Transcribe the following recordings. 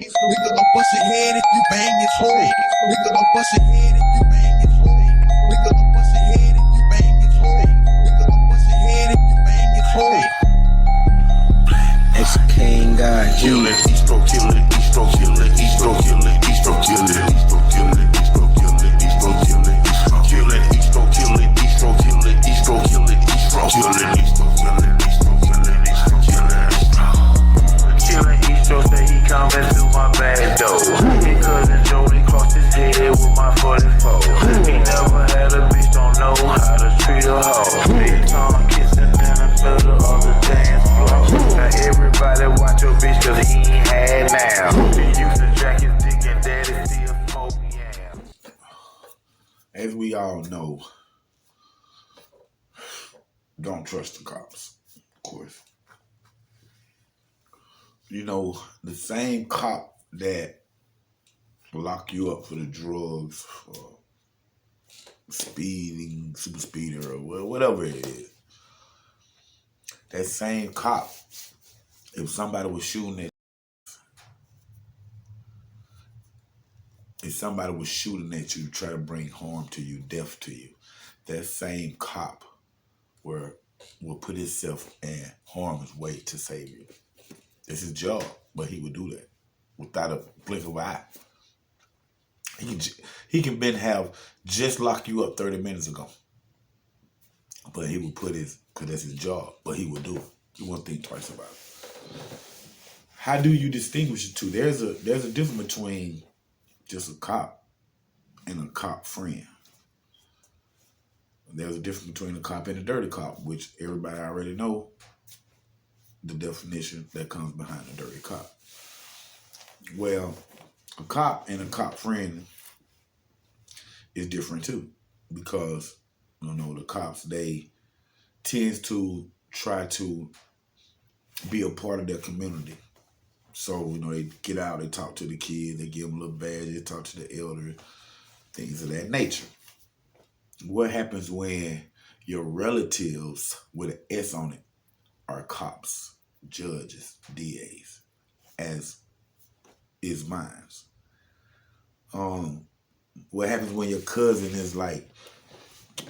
Nigga, I'll bust your head if you bang his hole. Nigga, I'll bust your head if you bang his hole. Nigga, I'll bust your head if you bang his hole. Nigga, I'll bust your head if you bang his hole. It's King God. Kill it, Eastro, kill it, Eastro, kill it, Eastro, kill it, Eastro, kill it, Eastro, kill it, Eastro, kill it, Eastro, kill it, Eastro, kill it, Eastro, kill it, Eastro, kill it, Eastro, kill it, Eastro, kill it, Eastro, kill it, Eastro, kill it, Eastro, kill it. Killing Eastro say he coming through my back door. His cousin Jody crossed his head with my 44. He never had a bitch, don't know how to treat a hoe. Big tongue kissing in the middle of the dance floor. Now everybody watch your bitch cause he ain't had now. He used to jack his dick and daddy still smoke yam. As we all know, don't trust the cops, of course. You know, the same cop that will lock you up for the drugs, or speeding, super speeder, or whatever it is. That same cop, if somebody was shooting at you to try to bring harm to you, death to you, that same cop will put himself in harm's way to save you. It's his job, but he would do that without a blink of an eye. He can have just locked you up 30 minutes ago, but he would because that's his job, but he would do it. He won't think twice about it. How do you distinguish the two? There's a difference between just a cop and a cop friend. There's a difference between a cop and a dirty cop, which everybody already know the definition that comes behind a dirty cop. Well, a cop and a cop friend is different too, because the cops, they tend to try to be a part of their community. So they get out, they talk to the kids, they give them a little badge, they talk to the elders, things of that nature. What happens when your relatives with an S on it are cops, judges, DAs, as is mine? What happens when your cousin is like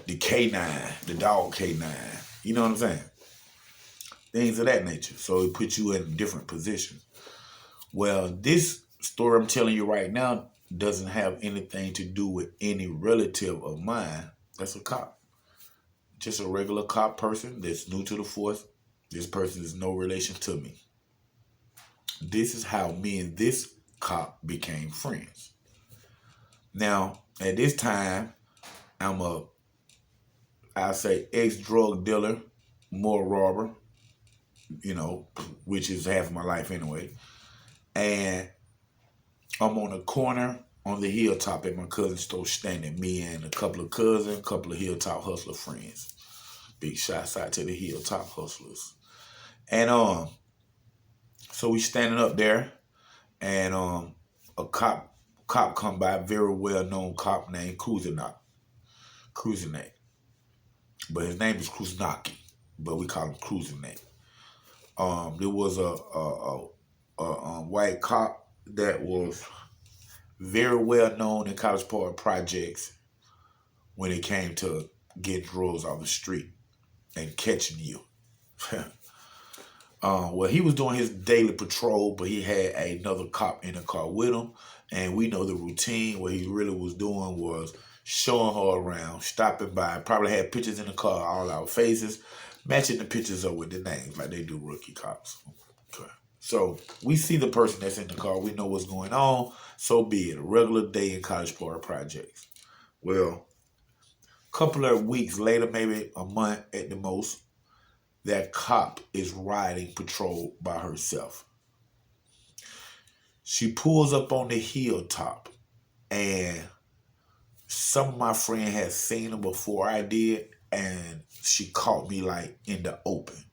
the K9, the dog K9? You know what I'm saying? Things of that nature. So it puts you in different positions. Well, this story I'm telling you right now doesn't have anything to do with any relative of mine that's a cop. Just a regular cop person that's new to the force. This person is no relation to me. This is how me and this cop became friends. Now, at this time, I'm I'll say ex-drug dealer, more robber, which is half of my life anyway. And I'm on a corner on the hilltop at my cousin's store standing, me and a couple of cousins, a couple of hilltop hustler friends. Big shots out to the hilltop hustlers. And so we standing up there, and a cop come by, very well-known cop named Knox. But his name is Kuznaki, but we call him Kuznaki. There was a white cop that was very well known in College Park projects when it came to getting drugs off the street and catching you. Well, he was doing his daily patrol, but he had another cop in the car with him, and we know the routine. What he really was doing was showing her around, stopping by, probably had pictures in the car, all our faces, matching the pictures up with the names like they do rookie cops. Okay. So we see the person that's in the car. We know what's going on. So be it. A regular day in College Park projects. Well, a couple of weeks later, maybe a month at the most, that cop is riding patrol by herself. She pulls up on the hilltop, and some of my friend had seen her before I did, and she caught me like in the open.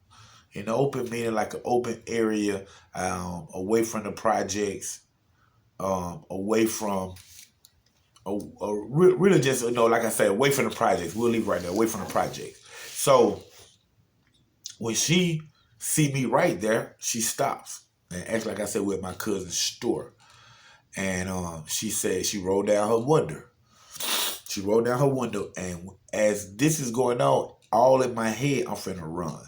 In the open meaning like an open area, away from the projects, away from, really just, like I said, away from the projects. We'll leave right there, away from the projects. So when she see me right there, she stops and acts like I said we're at my cousin's store. And she said she rolled down her window. She rolled down her window, and as this is going on, all in my head, I'm finna run.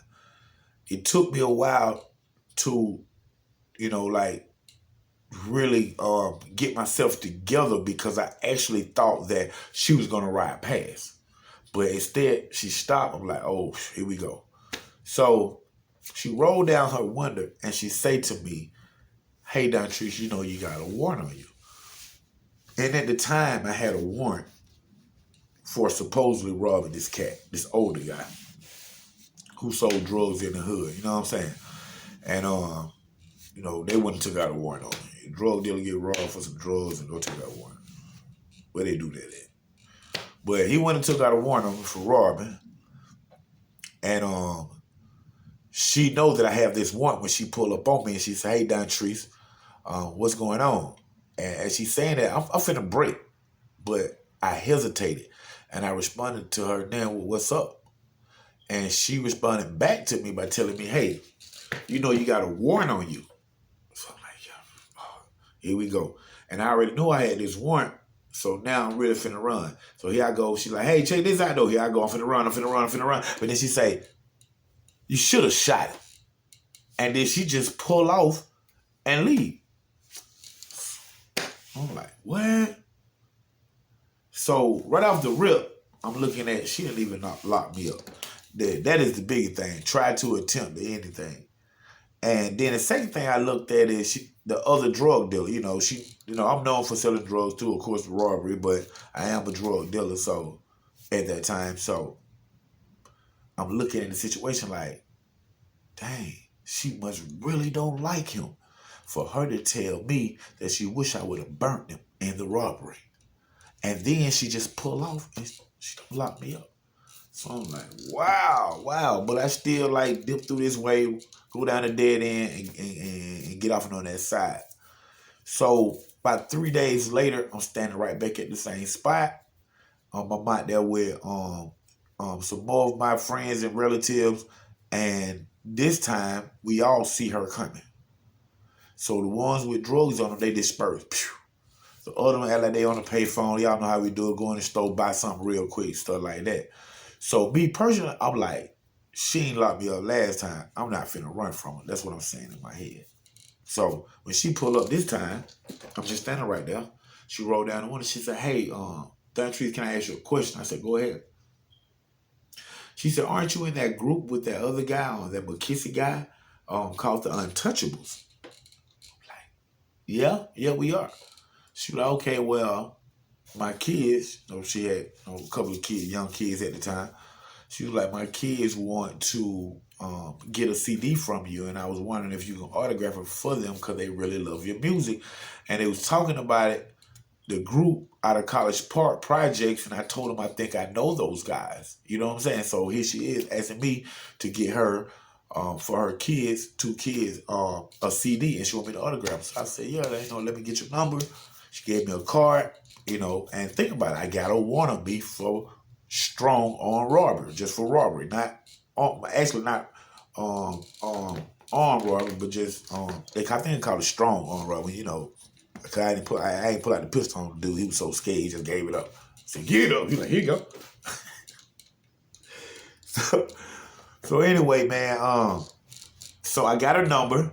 It took me a while to, like really get myself together because I actually thought that she was gonna ride past. But instead, she stopped. I'm like, oh, here we go. So she rolled down her window and she said to me, hey, Dontrice, you got a warrant on you. And at the time, I had a warrant for supposedly robbing this cat, this older guy who sold drugs in the hood. You know what I'm saying? And, they wouldn't have took out a warrant on me. A drug dealer get robbed for some drugs and go take out a warrant. Where they do that at? But he went and took out a warrant on me for robbing. And she knows that I have this warrant when she pull up on me and she say, hey, Dontrice, what's going on? And as she's saying that, I'm finna break. But I hesitated. And I responded to her, now, what's up? And she responded back to me by telling me, hey, you got a warrant on you. So I'm like, yeah, here we go. And I already knew I had this warrant. So now I'm really finna run. So here I go. She's like, hey, check this out though. Here I go. I'm finna run. But then she say, you should have shot him. And then she just pull off and leave. I'm like, what? So right off the rip, I'm looking at, she didn't even lock me up. That is the big thing. Try to attempt anything. And then the second thing I looked at is the other drug dealer. I'm known for selling drugs too, of course, robbery, but I am a drug dealer, so at that time. So I'm looking at the situation like, dang, she must really don't like him for her to tell me that she wish I would have burnt him in the robbery. And then she just pull off and she don't lock me up. So I'm like, wow. But I still like dip through this way, go down the dead end and get off on that side. So about 3 days later, I'm standing right back at the same spot. I'm out there with some more of my friends and relatives. And this time, we all see her coming. So the ones with drugs on them, they disperse. Pew. The other one act like they on the payphone. Y'all know how we do it. Go in the store, buy something real quick, stuff like that. So me personally, I'm like, she ain't locked me up last time. I'm not finna run from her. That's what I'm saying in my head. So when she pull up this time, I'm just standing right there. She rolled down the window. She said, hey, Dontrice, can I ask you a question? I said, go ahead. She said, aren't you in that group with that other guy, that McKissick guy, called the Untouchables? I'm like, yeah, we are. She was like, okay, well, my kids, she had a couple of kids, young kids at the time. She was like, my kids want to get a CD from you, and I was wondering if you can autograph it for them because they really love your music. And they was talking about it, the group out of College Park Projects, and I told them I think I know those guys. You know what I'm saying? So here she is asking me to get her, for her kids, 2 kids, a CD, and she want me to autograph. So I said, yeah, let me get your number. She gave me a card, and think about it. I got a warrant on me for strong armed robbery, just for robbery, not armed robbery, but just I think they call it strong armed robbery. Cause I ain't pull out the pistol on the dude. He was so scared, he just gave it up. I said, get it up. He's like, here you go. So anyway, man, so I got her number.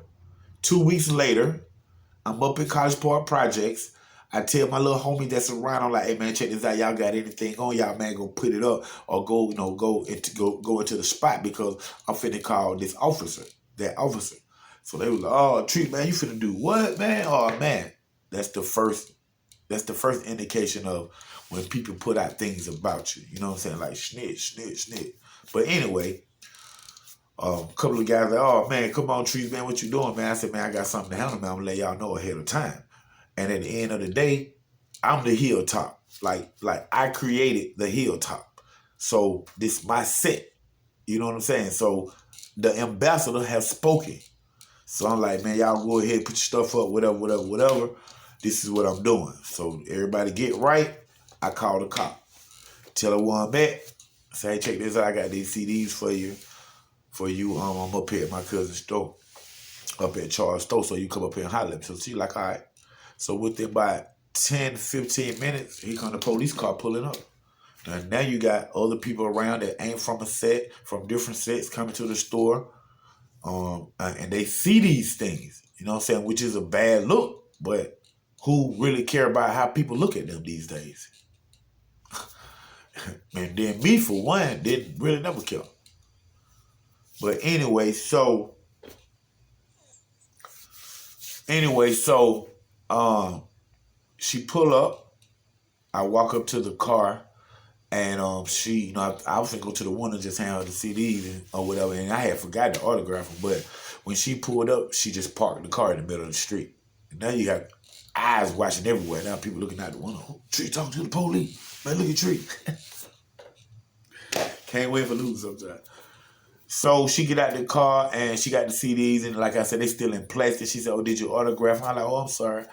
2 weeks later, I'm up in College Park Projects. I tell my little homie that's around, I'm like, hey man, check this out. Y'all got anything on y'all, man, go put it up or go into the spot because I'm finna call that officer. So they was like, oh, Treat, man, you finna do what, man? Oh man. That's the first indication of when people put out things about you. You know what I'm saying? Like snitch. But anyway, a couple of guys like, oh man, come on, Trees, man, what you doing, man? I said, man, I got something to handle, man. I'm gonna let y'all know ahead of time. And at the end of the day, I'm the hilltop. Like I created the hilltop. So this my set. You know what I'm saying? So the ambassador has spoken. So I'm like, man, y'all go ahead, put your stuff up, whatever. This is what I'm doing. So everybody get right. I call the cop. Tell her where I'm at. Say, hey, check this out. I got these CDs for you. I'm up here at my cousin's store, up at Charles' store. So you come up here and holler at me. So she like, all right. So within about 10, 15 minutes, here come the police car pulling up. Now you got other people around that ain't from a set, from different sets coming to the store. And they see these things, you know what I'm saying, which is a bad look, but who really care about how people look at them these days? And then me, for one, didn't really never care. But anyway, so she pull up, I walk up to the car, and she, you know, I was gonna go to the window, just hand her the CDs or whatever, and I had forgotten to autograph them. But when she pulled up, she just parked the car in the middle of the street. And now you got eyes watching everywhere. Now people looking out the window. Oh, Tree talking to the police. Man, look at Tree. Can't wait for losing sometimes. So she get out the car and she got the CDs, and like I said, they still in plastic. She said, "Oh, did you autograph?" I'm like, "Oh, I'm sorry."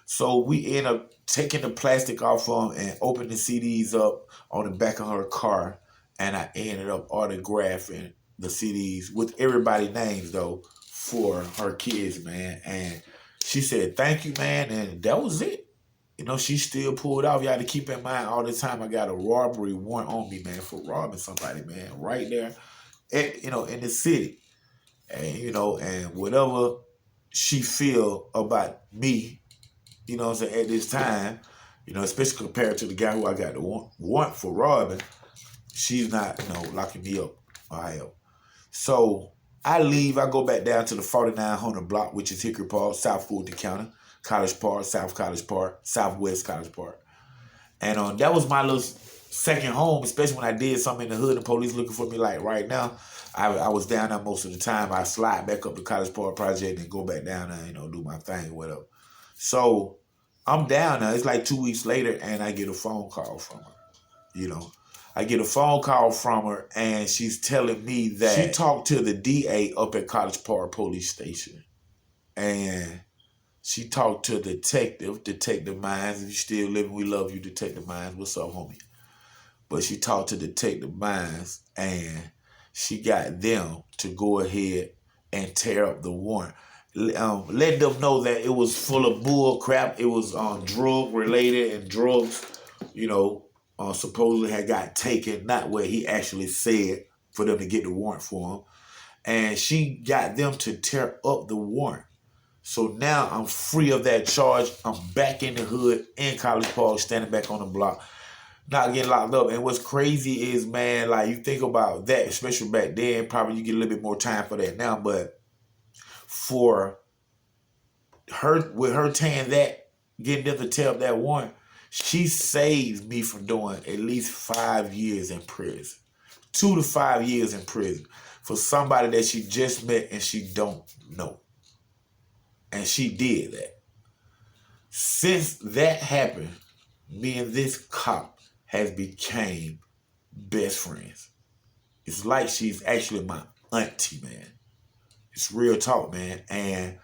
So we end up taking the plastic off of them and opening the CDs up on the back of her car, and I ended up autographing the CDs with everybody's names though for her kids, man. And she said, "Thank you, man," and that was it. You know, she still pulled off. You got to keep in mind all the time I got a robbery warrant on me, man, for robbing somebody, man, right there, in the city. And, and whatever she feel about me, you know what I'm saying, at this time, especially compared to the guy who I got the warrant for robbing, she's not, locking me up or hell. So I leave. I go back down to the 4900 block, which is Hickory Park, South Fulton County, College Park, South College Park, Southwest College Park. And that was my little second home, especially when I did something in the hood and police looking for me like right now. I was down there most of the time. I slide back up to College Park Project and go back down there, do my thing or whatever. So I'm down there. It's like 2 weeks later, and I get a phone call from her. I get a phone call from her, and she's telling me that she talked to the DA up at College Park Police Station. And she talked to Detective Mines. If you're still living, we love you, Detective Mines. What's up, homie? But she talked to Detective Mines, and she got them to go ahead and tear up the warrant. Let them know that it was full of bull crap. It was drug related, and drugs, supposedly had got taken, not where he actually said, for them to get the warrant for him. And she got them to tear up the warrant. So now I'm free of that charge. I'm back in the hood in College Park, standing back on the block, not getting locked up. And what's crazy is, man, like you think about that, especially back then, probably you get a little bit more time for that now, but for her, with her tearing that, getting them to tear up that warrant, she saved me from doing at least 5 years in prison. 2 to 5 years in prison for somebody that she just met and she don't know. And she did that. Since that happened, me and this cop has became best friends. It's like she's actually my auntie, man. It's real talk, man. And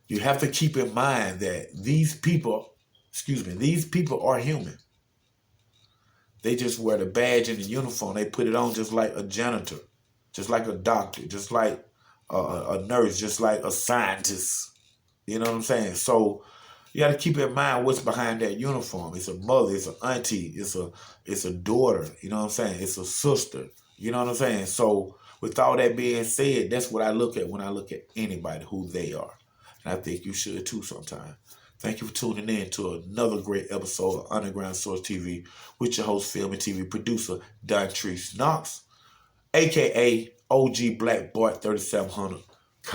you have to keep in mind that these people are human. They just wear the badge and the uniform. They put it on just like a janitor, just like a doctor, just like a nurse, just like a scientist. You know what I'm saying? So you got to keep in mind what's behind that uniform. It's a mother, it's an auntie, it's a daughter. You know what I'm saying? It's a sister. You know what I'm saying? So with all that being said, that's what I look at when I look at anybody, who they are. And I think you should too sometime. Thank you for tuning in to another great episode of Underground Source TV with your host, film and TV producer, Knox, a.k.a. OG Black Bart 3700.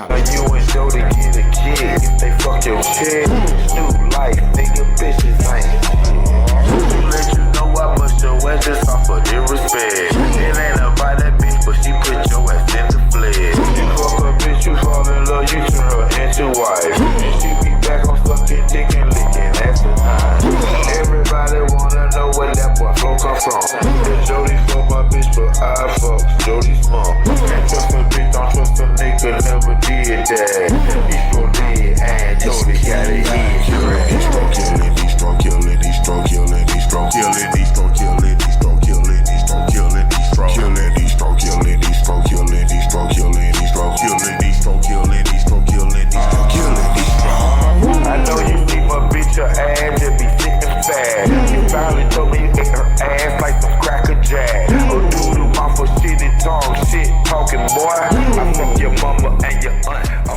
When you and Jody get a kid, they fuck your kid. New life, nigga, bitches ain't shit. Let you know I bust your ass just off of their respect. It ain't about that bitch, but she put your ass in the flesh. You fuck a bitch, you fall in love, you turn her into wife. And she be back on fucking dick and licking ass tonight. Everybody wanna know where that boy flow come from. The Jody fuck my bitch, but I fuck Jody's mom. Can't trust a bitch, don't trust a nigga, never did that. He's gon' did, and Jody got it in. He's strong killing, he's strong killing, he's strong killing, he's strong killing, he's strong killing, he's strong killing, he's strong killing, he's strong killing. Fuck your mama and your aunt.